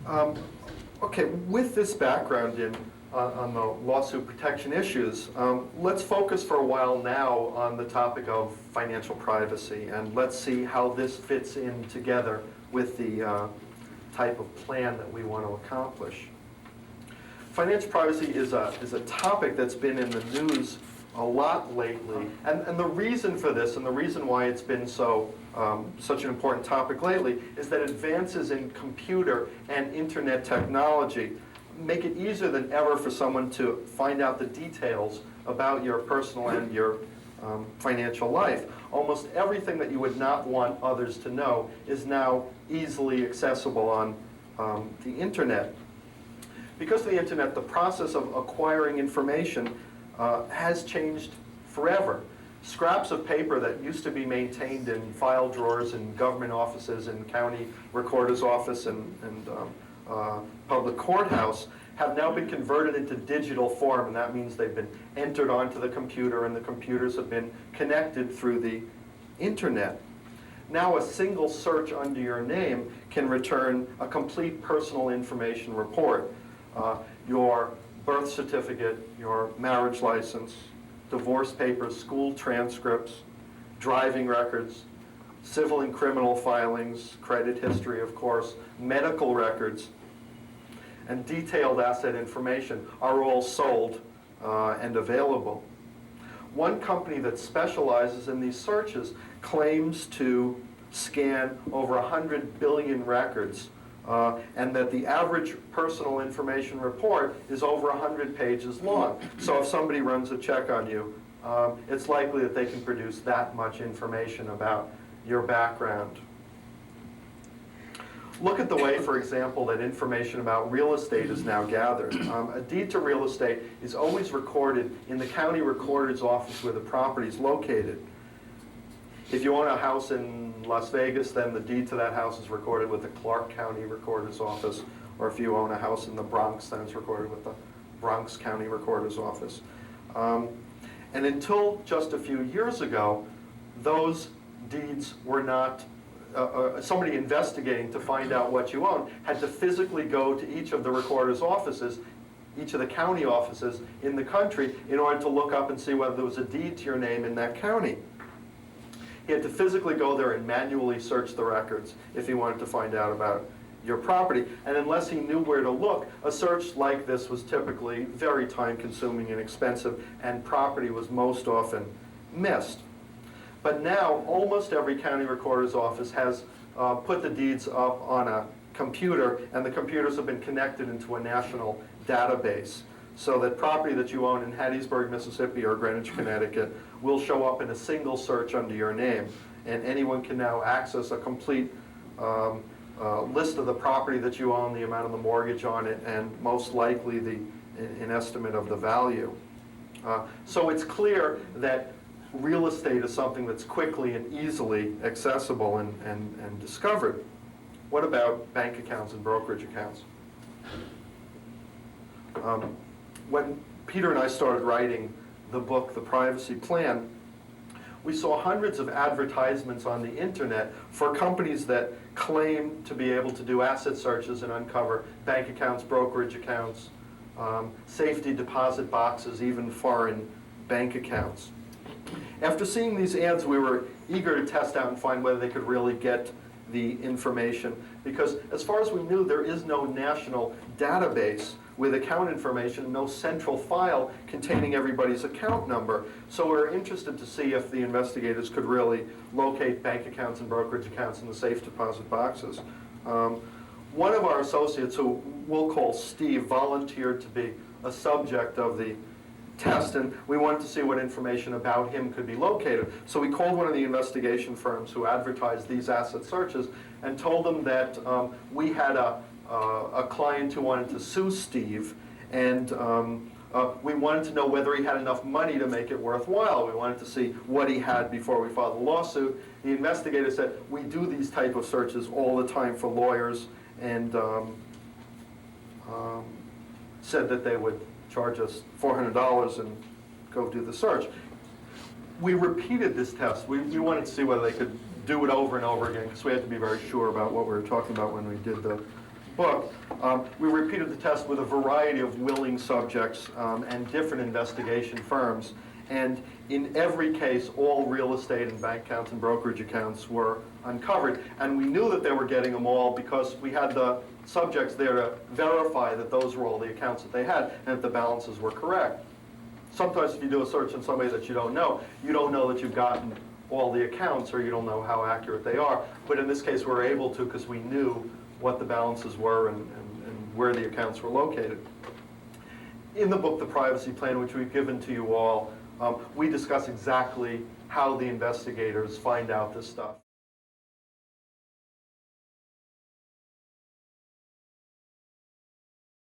Um, okay, with this background on the lawsuit protection issues, let's focus for a while now on the topic of financial privacy, and let's see how this fits in together with the type of plan that we want to accomplish. Financial privacy is a topic that's been in the news a lot lately, and the reason for this, and the reason why it's been such an important topic lately, is that advances in computer and internet technology make it easier than ever for someone to find out the details about your personal and your financial life. Almost everything that you would not want others to know is now easily accessible on the internet. Because of the internet, the process of acquiring information has changed forever. Scraps of paper that used to be maintained in file drawers in government offices, in county recorder's office and public courthouse have now been converted into digital form, and that means they've been entered onto the computer, and the computers have been connected through the internet. Now a single search under your name can return a complete personal information report. Your birth certificate, your marriage license, divorce papers, school transcripts, driving records, civil and criminal filings, credit history, of course, medical records, and detailed asset information are all sold and available. One company that specializes in these searches claims to scan over 100 billion records, and that the average personal information report is over 100 pages long. So if somebody runs a check on you, it's likely that they can produce that much information about your background. Look at the way, for example, that information about real estate is now gathered. A deed to real estate is always recorded in the county recorder's office where the property is located. If you own a house in Las Vegas, then the deed to that house is recorded with the Clark County Recorder's Office. Or if you own a house in the Bronx, then it's recorded with the Bronx County Recorder's Office. And until just a few years ago, those deeds were not, somebody investigating to find out what you own had to physically go to each of the recorder's offices, each of the county offices in the country, in order to look up and see whether there was a deed to your name in that county. He had to physically go there and manually search the records if he wanted to find out about your property. And unless he knew where to look, a search like this was typically very time-consuming and expensive, and property was most often missed. But now, almost every county recorder's office has put the deeds up on a computer, and the computers have been connected into a national database, so that property that you own in Hattiesburg, Mississippi, or Greenwich, Connecticut, will show up in a single search under your name. And anyone can now access a complete list of the property that you own, the amount of the mortgage on it, and most likely an estimate of the value. So it's clear that real estate is something that's quickly and easily accessible and discovered. What about bank accounts and brokerage accounts? When Peter and I started writing the book, The Privacy Plan, we saw hundreds of advertisements on the internet for companies that claim to be able to do asset searches and uncover bank accounts, brokerage accounts, safety deposit boxes, even foreign bank accounts. After seeing these ads, we were eager to test out and find whether they could really get the information, because as far as we knew, there is no national database with account information, no central file containing everybody's account number. So we're interested to see if the investigators could really locate bank accounts and brokerage accounts in the safe deposit boxes. One of our associates, who we'll call Steve, volunteered to be a subject of the test, and we wanted to see what information about him could be located. So we called one of the investigation firms who advertised these asset searches and told them that we had a client who wanted to sue Steve, and we wanted to know whether he had enough money to make it worthwhile. We wanted to see what he had before we filed the lawsuit. The investigator said, we do these type of searches all the time for lawyers, and said that they would charge us $400 and go do the search. We repeated this test. We wanted to see whether they could do it over and over again, because we had to be very sure about what we were talking about when we did the book, we repeated the test with a variety of willing subjects and different investigation firms. And in every case, all real estate and bank accounts and brokerage accounts were uncovered. And we knew that they were getting them all because we had the subjects there to verify that those were all the accounts that they had and that the balances were correct. Sometimes if you do a search on somebody that you don't know that you've gotten all the accounts, or you don't know how accurate they are. But in this case, we were able to because we knew what the balances were and where the accounts were located. In the book, The Privacy Plan, which we've given to you all, we discuss exactly how the investigators find out this stuff.